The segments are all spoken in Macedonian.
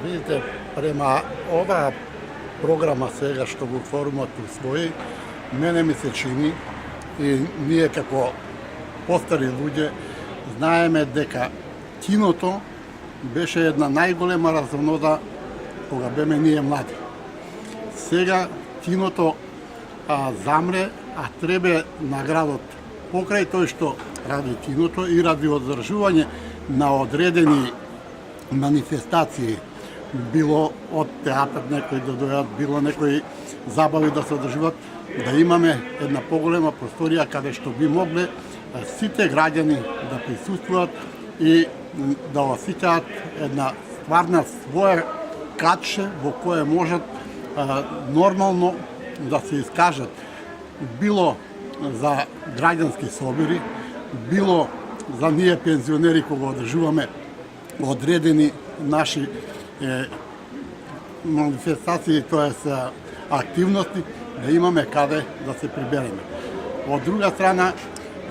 Видите, према ова програма сега што го форумот усвои, мене ми се чини и ние како постари луѓе знаеме дека киното беше една најголема разнода кога беме ние млади. Сега киното замре, а требе наградот покрај тој што ради киното и ради одржување на одредени манифестации, било од театар некои да дојдат, било некои забави да се одржуват, да имаме една поголема просторија каде што би могле сите граѓани да присуствуваат и да осеќаат една стварна своја катше во кое можат нормално да се искажат, било за граѓански собори, било за ние пензионери кога одржуваме одредени наши манифестации, тоест активности, да имаме каде да се прибереме. Од друга страна,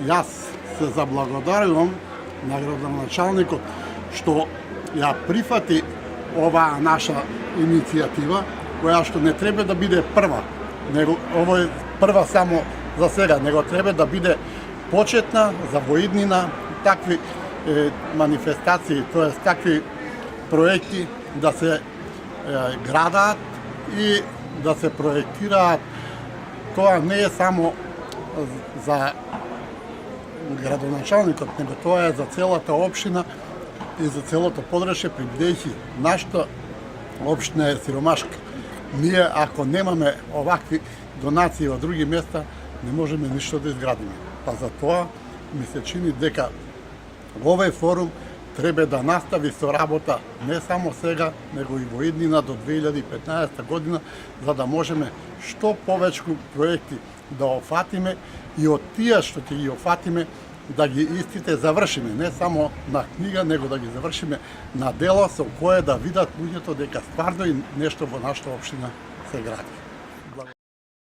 јас се заблагодарувам на градоначалникот што ја прифати оваа наша иницијатива, која што не треба да биде прва, него ово е прва само за сега, него треба да биде почетна за воиднина такви манифестации, т.е. такви проекти да се градаат и да се проектираат. Тоа не е само за градоначалникот, него тоа е за целата општина и за целото подрачје, бидејќи нашата општина е сиромашка. Ние, ако немаме овакви донации од други места, не можеме ништо да изградиме. Па за тоа ми се чини дека овој форум треба да настави со работа не само сега, него и во иднина до 2015 година, за да можеме што повеќе проекти да офатиме и од тие што ќе ги офатиме да ги истите завршиме, не само на книга, него да ги завршиме на дело со кое да видат луѓето дека стварно и нешто во нашата општина се гради.